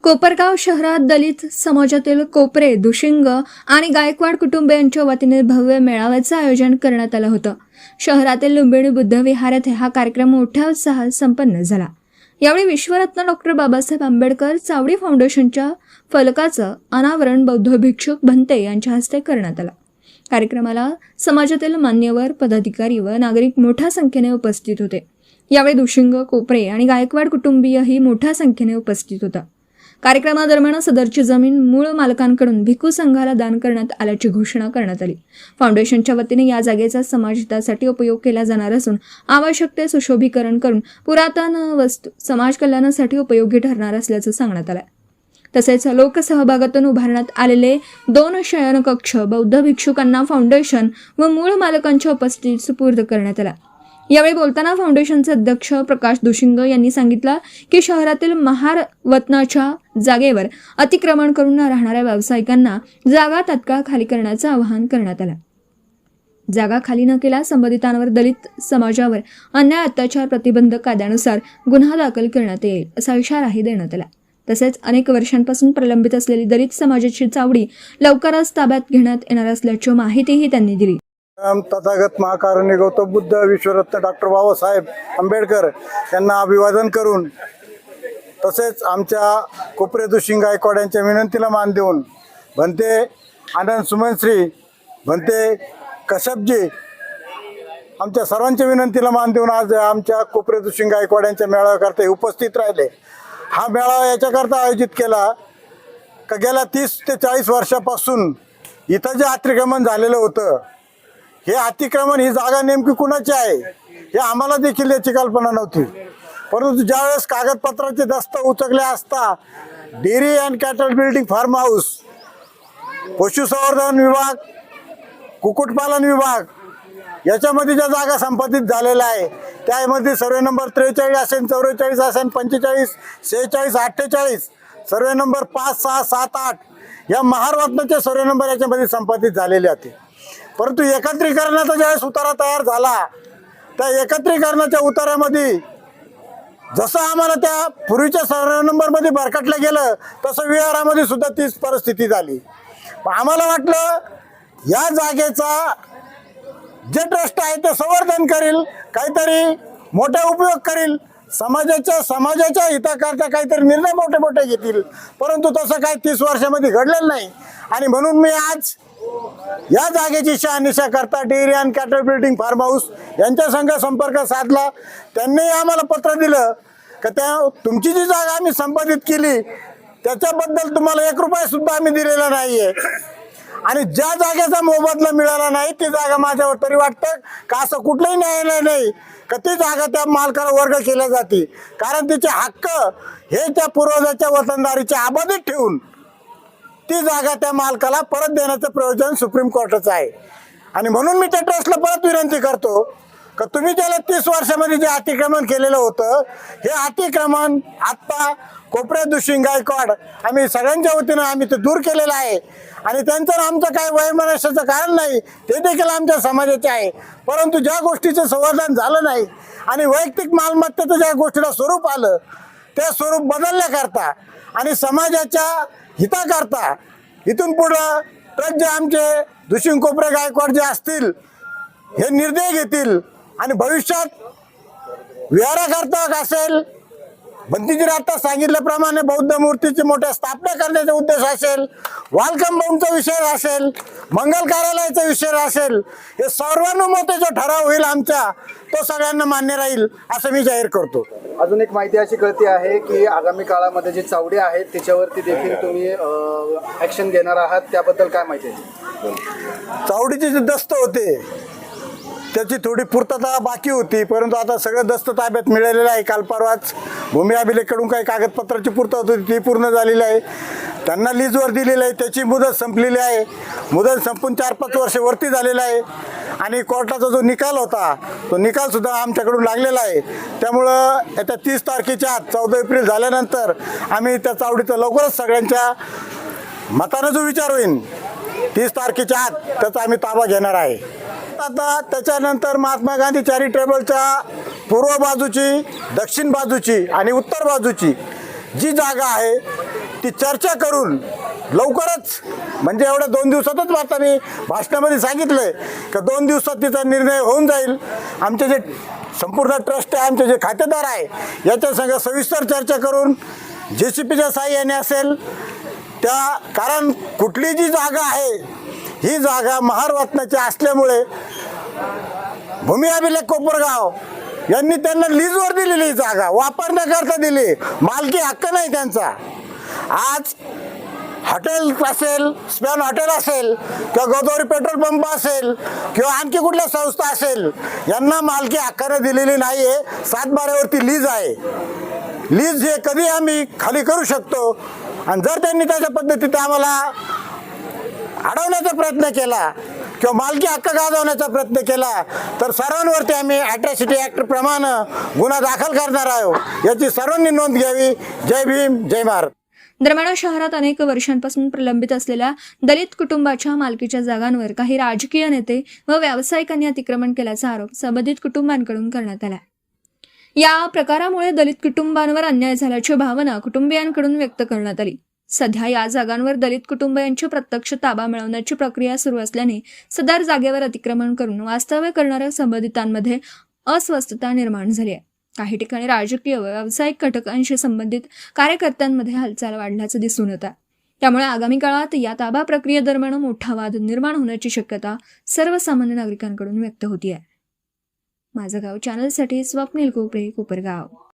कोपरगाव शहरात दलित समाजातील कोपरे, दुशिंग आणि गायकवाड कुटुंबियांच्या वतीने भव्य मेळाव्याचं आयोजन करण्यात आलं होतं. शहरातील लुंबिनी बुद्ध विहार येथे हा कार्यक्रम मोठ्या उत्साहात संपन्न झाला. यावेळी विश्वरत्न डॉक्टर बाबासाहेब आंबेडकर चावडी फाउंडेशनच्या फलकाचं अनावरण बौद्ध भिक्षुक भंते यांच्या हस्ते करण्यात आलं. कार्यक्रमाला समाजातील मान्यवर, पदाधिकारी व नागरिक मोठ्या संख्येने उपस्थित होते. यावेळी दुशिंग, कोपरे आणि गायकवाड कुटुंबीयही मोठ्या संख्येने उपस्थित होता. कार्यक्रमादरम्यान सदरची जमीन मूळ मालकांकडून भिक्खू संघाला दान करण्यात आल्याची घोषणा करण्यात आली. फाउंडेशनच्या वतीने या जागेचा समाजहितासाठी उपयोग केला जाणार असून आवश्यक ते सुशोभीकरण करून पुरातन वस्तू समाज कल्याणासाठी उपयोगी ठरणार असल्याचं सांगण्यात आलं. तसेच लोकसहभागातून उभारण्यात आलेले 2 शयनकक्ष बौद्ध भिक्षुकांना फाउंडेशन व मूळ मालकांच्या उपस्थितीत सुपूर्द करण्यात आला. यावेळी बोलताना फाउंडेशनचे अध्यक्ष प्रकाश दुशिंग यांनी सांगितलं की शहरातील महार वतनाच्या जागेवर अतिक्रमण करून राहणाऱ्या व्यावसायिकांना जागा तात्काळ खाली करण्याचं आवाहन करण्यात आलं. जागा खाली न केल्यास संबंधितांवर दलित समाजावर अन्याय अत्याचार प्रतिबंधक कायद्यानुसार गुन्हा दाखल करण्यात येईल असा इशाराही देण्यात आला. तसेच अनेक वर्षांपासून प्रलंबित असलेली दलित समाजाची चावडी लवकरच ताब्यात घेण्यात येणार असल्याची माहितीही त्यांनी दिली. तथागत महाकारणी गौतम बुद्ध विश्वरत्न डॉक्टर बाबासाहेब आंबेडकर यांना अभिवादन करून तसेच आमच्या कोपरे दुशिंग गायकवाड यांच्या विनंतीला मान देऊन भंते आनंद सुमनश्री, भंते कश्यपजी आमच्या सर्वांच्या विनंतीला मान देऊन आज आमच्या कोपरे दुशिंग गायकवाड यांच्या मेळाव्याकरता उपस्थित राहिले. हा मेळावा याच्याकरता आयोजित केला का गेल्या 30 ते 40 वर्षापासून इथं जे अतिक्रमण झालेलं होतं, हे अतिक्रमण ही जागा नेमकी कुणाची आहे हे आम्हाला देखील याची कल्पना नव्हती. परंतु ज्यावेळेस कागदपत्राचे दस्त उचकले असता dairy and cattle building, farm house, पशुसंवर्धन विभाग, कुक्कुटपालन विभाग याच्यामध्ये ज्या जागा संपादित झालेल्या आहे त्यामध्ये सर्वे नंबर 43 असेल, 44 असेल, 45, 46, 48, सर्वे नंबर 5, 6, 7, 8 या महारवतनाचे सर्वे नंबर याच्यामध्ये संपादित झालेले होते. परंतु एकत्रीकरणाचा ज्यावेळेस उतारा तयार झाला त्या एकत्रीकरणाच्या उतार्यामध्ये जसं आम्हाला त्या पूर्वीच्या सर्वे नंबरमध्ये भरकटलं गेलं तसं विहारामध्ये सुद्धा तीच परिस्थिती झाली. आम्हाला वाटलं या जागेचा जे ट्रस्ट आहे ते संवर्धन करील, काहीतरी मोठा उपयोग करील, समाजाच्या हिताकरता काहीतरी निर्णय मोठे मोठे घेतील. परंतु तसं काही 30 वर्षामध्ये घडलेलं नाही. आणि म्हणून मी आज या जागेची शहानिशा करता dairy and cattle building, farm house यांच्या संघ संपर्क साधला. त्यांनी आम्हाला पत्र दिलं की तुमची जी जागा आम्ही संपादित केली त्याच्याबद्दल तुम्हाला 1 रुपया सुद्धा आम्ही दिलेला नाहीये आणि ज्या जागेचा मोबदला मिळाला नाही ती जागा माझ्यावर तरी वाटतं का असं कुठलंही न्यायालय नाही का ती जागा त्या मालकाला वर्ग केल्या जाते. कारण तिचे हक्क हे त्या पूर्वजाच्या वतनदारीचे अबाधित ठेवून ती जागा त्या मालकाला परत देण्याचं प्रयोजन सुप्रीम कोर्टाचं आहे. आणि म्हणून मी त्या ट्रस्टला परत विनंती करतो का तुम्ही त्याला 30 वर्षामध्ये जे अतिक्रमण केलेलं होतं हे अतिक्रमण आत्ता कोपरे दुशिंग गायकवाड आम्ही सगळ्यांच्या वतीनं आम्ही ते दूर केलेलं आहे. आणि त्यांचं आमचं काही वैमनस्याचं कारण नाही, ते देखील आमच्या समाजाचे आहे. परंतु ज्या गोष्टीचं संवर्धन झालं नाही आणि वैयक्तिक मालमत्तेचं ज्या गोष्टीला स्वरूप आलं ते स्वरूप बदलण्याकरता आणि समाजाच्या हिताकरता इथून पुढं ट्रस्ट जे आमचे दुशिंग कोपरे गायकवाड जे असतील हे निर्णय घेतील आणि भविष्यात विहाराकरता असेल, भंतीजीने आता सांगितल्याप्रमाणे बौद्ध मूर्तीची मोठ्या स्थापना करण्याचा उद्देश असेल, वालकंबाऊंचा विषय असेल, मंगल कार्यालयाचा विषय असेल, हे सर्वानुमते जो ठराव होईल आमचा तो सगळ्यांना मान्य राहील असं मी जाहीर करतो. अजून एक माहिती अशी कळते आहे की आगामी काळामध्ये जे चावडी आहेत त्याच्यावरती देखील तुम्ही ॲक्शन घेणार आहात, त्याबद्दल काय माहिती आहे? चावडीचे जे दस्त होते त्याची थोडी पूर्तता बाकी होती, परंतु आता सगळं दस्त ताब्यात मिळालेलं आहे. काल परवाच भूमी अभिलेखकडून काही कागदपत्राची पूर्तता होती ती पूर्ण झालेली आहे. त्यांना लीजवर दिलेलं आहे, त्याची मुदत संपलेली आहे. मुदत संपून 4-5 वर्ष वरती झालेलं आहे. आणि कोर्टाचा जो निकाल होता तो निकालसुद्धा आमच्याकडून लागलेला आहे. त्यामुळं येत्या 30 तारखेच्या आत 14 एप्रिल झाल्यानंतर आम्ही त्या चावडीचा लवकरच सगळ्यांच्या मतानं जो विचार होईल 30 तारखेच्या आत त्याचा आम्ही ताबा घेणार आहे. आता त्याच्यानंतर महात्मा गांधी चॅरिटेबलच्या पूर्व बाजूची, दक्षिण बाजूची आणि उत्तर बाजूची जी जागा आहे ती चर्चा करून लवकरच, म्हणजे एवढ्या 2 दिवसातच, आता मी भाषणामध्ये सांगितलंय की 2 दिवसात तिचा निर्णय होऊन जाईल. आमचे जे संपूर्ण ट्रस्ट आहे, आमचे जे खातेदार आहे, याच्या संग सविस्तर चर्चा करून JCPच्या साहाय्याने असेल त्या, कारण कुठली जी जागा आहे ही जागा महार वतनाची असल्यामुळे भूमी अभिलेख कोपरगाव यांनी त्यांना लीजवर दिलेली जागा, वापरण्याकरता दिली, मालकी हक्क नाही त्यांचा. आज हॉटेल असेल, स्पॅन हॉटेल असेल किंवा गोदावरी पेट्रोल पंप असेल किंवा आणखी कुठल्या संस्था असेल, यांना मालकी हक्काने दिलेली नाही आहे. 7/12वरती लीज आहे. लीज हे कधी आम्ही खाली करू शकतो, आणि जर त्यांनी त्याच्या पद्धतीने आम्हाला अडवण्याचा प्रयत्न केला किंवा मालकी हक्क गाजवण्याचा प्रयत्न केला तर सर्वांवरती आम्ही अॅट्रॉसिटी ॲक्ट प्रमाणे गुन्हा दाखल करणार आहोत. याची सर्वांनी नोंद घ्यावी. जय भीम, जय महाराष्ट्र. दरम्यान शहरात अनेक वर्षांपासून प्रलंबित असलेल्या दलित कुटुंबाच्या मालकीच्या जागांवर काही राजकीय नेते व व्यावसायिकांनी अतिक्रमण केल्याचा आरोप संबंधित कुटुंबांकडून करण्यात आला. या प्रकारामुळे दलित कुटुंबांवर अन्याय झाल्याची भावना कुटुंबियांकडून व्यक्त करण्यात आली. सध्या या जागांवर दलित कुटुंबियांची प्रत्यक्ष ताबा मिळवण्याची प्रक्रिया सुरू असल्याने सदर जागेवर अतिक्रमण करून वास्तव्य करणाऱ्या संबंधितांमध्ये अस्वस्थता निर्माण झाली आहे. काही ठिकाणी राजकीय व व्यावसायिक घटकांशी संबंधित कार्यकर्त्यांमध्ये हालचाल वाढल्याचं दिसून येतं. त्यामुळे आगामी काळात या ताबा प्रक्रियेदरम्यान मोठा वाद निर्माण होण्याची शक्यता सर्वसामान्य नागरिकांकडून व्यक्त होती आहे. माझं गाव चॅनलसाठी स्वप्नील कोपरे, कोपरगाव.